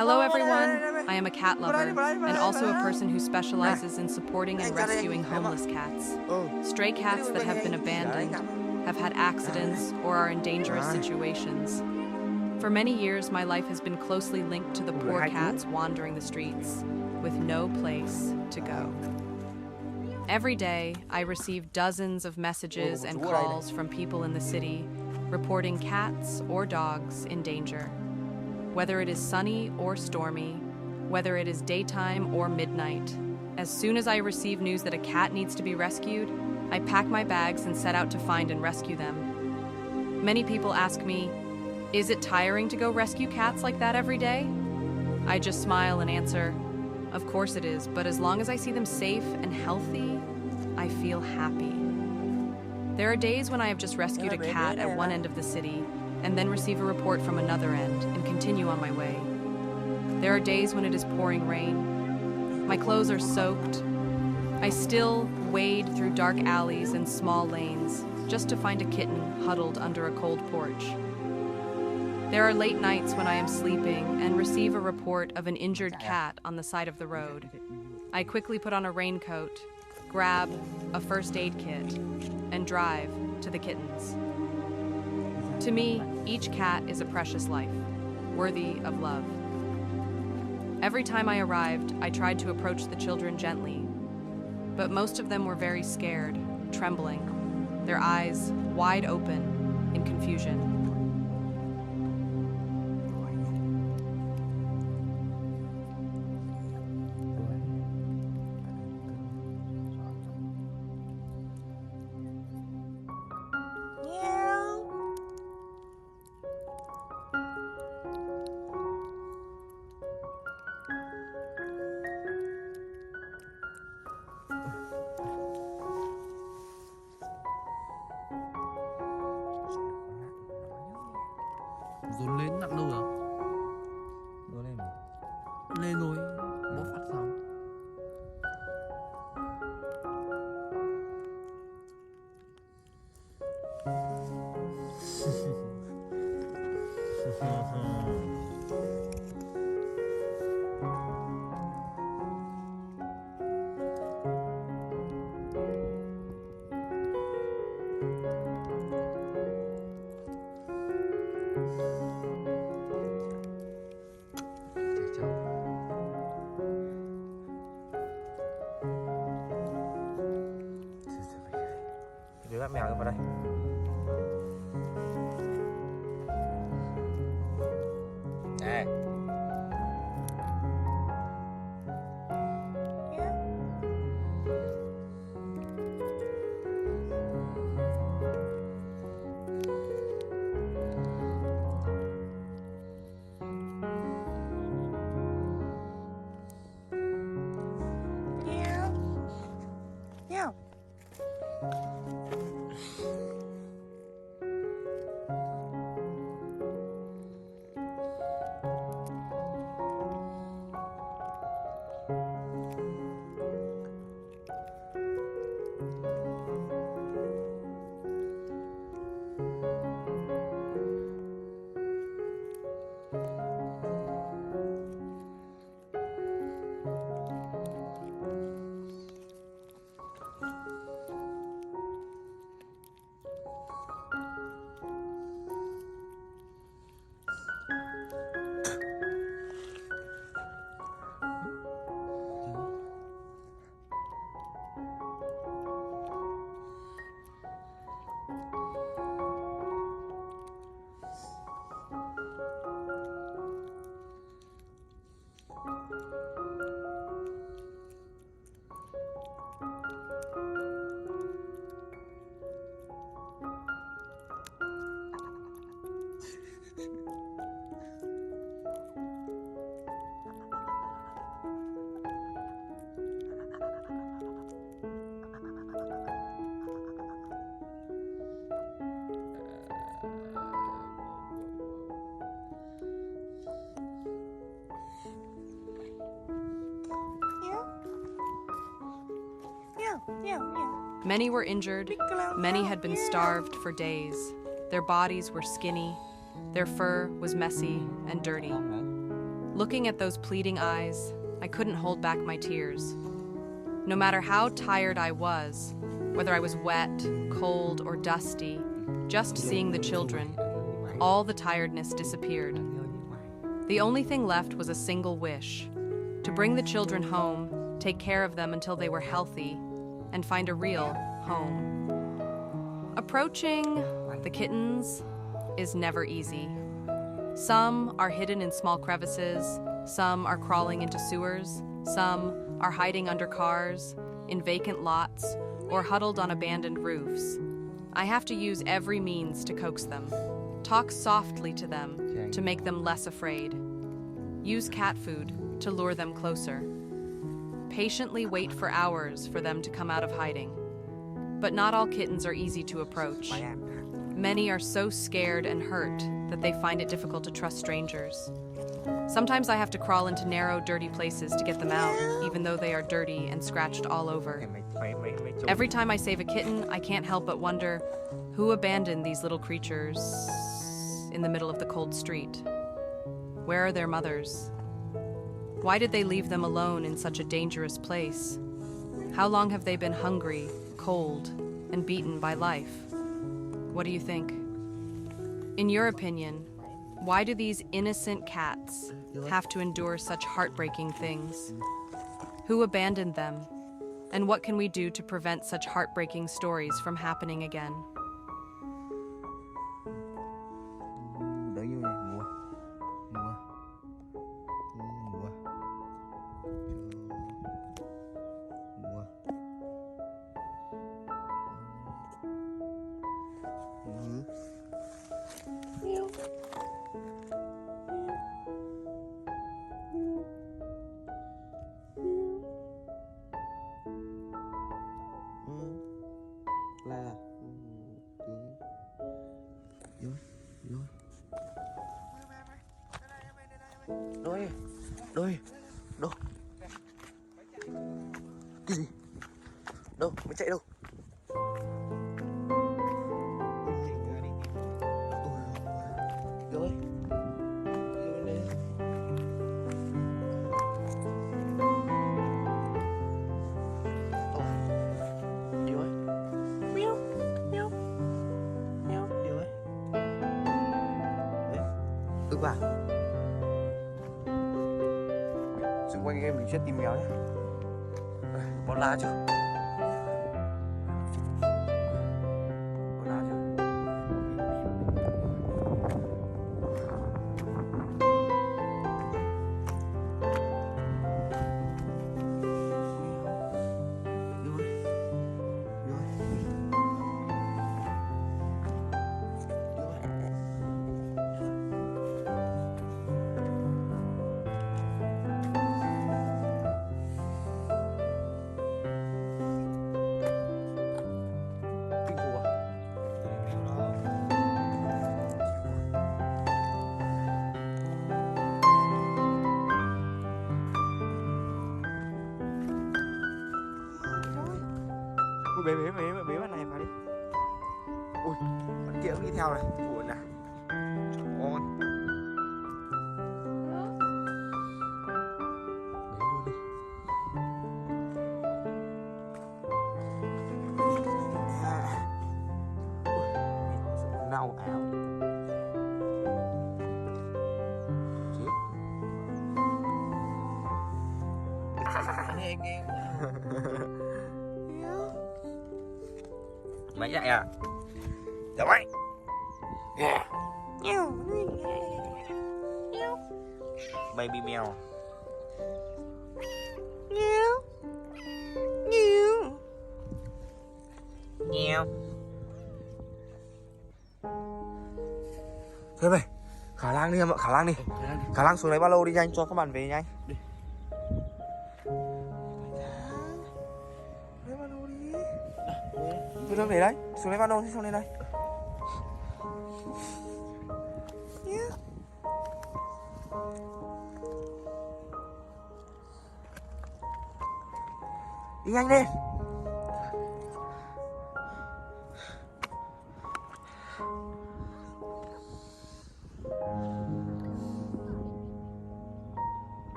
Hello everyone, I am a cat lover and also a person who specializes in supporting and rescuing homeless cats. Stray cats that have been abandoned, have had accidents, or are in dangerous situations. For many years, my life has been closely linked to the poor cats wandering the streets with no place to go. Every day, I receive dozens of messages and calls from people in the city reporting cats or dogs in danger. Whether it is sunny or stormy, whether it is daytime or midnight, as soon as I receive news that a cat needs to be rescued, I pack my bags and set out to find and rescue them. Many people ask me, is it tiring to go rescue cats like that every day? I just smile and answer, of course it is, but as long as I see them safe and healthy, I feel happy. There are days when I have just rescued a cat at one end of the city and then receive a report from another end and continue on my way. There are days when it is pouring rain. My clothes are soaked. I still wade through dark alleys and small lanes just to find a kitten huddled under a cold porch. There are late nights when I am sleeping and receive a report of an injured cat on the side of the road. I quickly put on a raincoat, grab a first aid kit, and drive to the kittens. To me, each cat is a precious life, worthy of love. Every time I arrived, I tried to approach the children gently, but most of them were very scared, trembling, their eyes wide open in confusion. Dồn lên nặng đâu rồi? Dồn lên. Lên rồi, bó phát xong. Đưa các mèo vào đây. Đây. Meow. Many were injured, many had been starved for days. Their bodies were skinny, their fur was messy and dirty. Looking at those pleading eyes, I couldn't hold back my tears. No matter how tired I was, whether I was wet, cold, or dusty, just seeing the children, all the tiredness disappeared. The only thing left was a single wish: to bring the children home, take care of them until they were healthy, and find a real home. Approaching the kittens is never easy. Some are hidden in small crevices, some are crawling into sewers, some are hiding under cars, in vacant lots, or huddled on abandoned roofs. I have to use every means to coax them. Talk softly to them to make them less afraid. Use cat food to lure them closer. Patiently wait for hours for them to come out of hiding. But not all kittens are easy to approach. Many are so scared and hurt that they find it difficult to trust strangers. Sometimes I have to crawl into narrow, dirty places to get them out, even though they are dirty and scratched all over. Every time I save a kitten, I can't help but wonder, who abandoned these little creatures in the middle of the cold street? Where are their mothers? Why did they leave them alone in such a dangerous place? How long have they been hungry, cold, and beaten by life? What do you think? In your opinion, why do these innocent cats have to endure such heartbreaking things? Who abandoned them? And what can we do to prevent such heartbreaking stories from happening again? Đôi, đôi, đâu? Cái gì? Đâu? Mày chạy đâu? Đôi, đôi lên. Đi ơi. Miau, miau, miau. Đi ơi. Đấy. Ưng vào. Xung quanh em mình sẽ tìm mèo nhé. Có lá chưa? Có lá chưa? Ui, bế bạn này vào đi. Ui, con kia cũng đi theo này, buồn à. Trời ơi. Bế luôn đi. Ui, nâu ảo. Chết. Anh em. Mày dậy à? Chào mày. Baby mèo. Nheo. Thôi mày, khả lang đi em ạ, khả lang đi. Khả lang xuống lấy ba lô đi nhanh cho các bạn về nhanh. Đi. Lấy ba lô đi. Tôi về đấy, xuống lấy ba lô xong lên đây. Đi nhanh lên.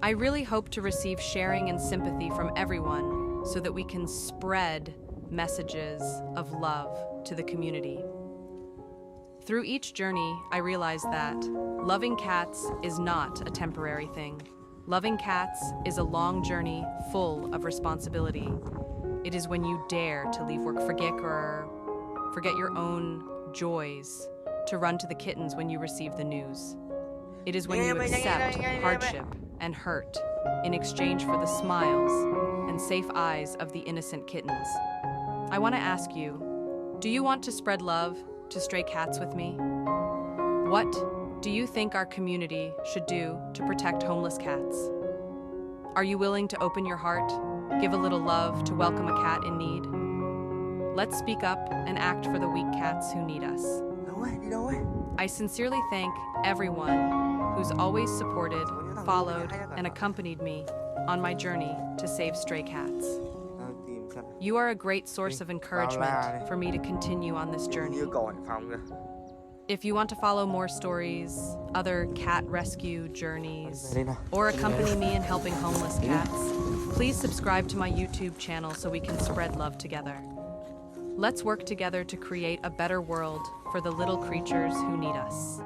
I really hope to receive sharing and sympathy from everyone so that we can spread messages of love to the community. Through each journey, I realized that loving cats is not a temporary thing. Loving cats is a long journey full of responsibility. It is when you dare to leave work, forget your own joys, to run to the kittens when you receive the news. It is when you accept hardship and hurt in exchange for the smiles and safe eyes of the innocent kittens. I want to ask you, do you want to spread love to stray cats with me? What do you think our community should do to protect homeless cats? Are you willing to open your heart, give a little love to welcome a cat in need? Let's speak up and act for the weak cats who need us. I sincerely thank everyone who's always supported, followed, and accompanied me on my journey to save stray cats. You are a great source of encouragement for me to continue on this journey. If you want to follow more stories, other cat rescue journeys, or accompany me in helping homeless cats, please subscribe to my YouTube channel so we can spread love together. Let's work together to create a better world for the little creatures who need us.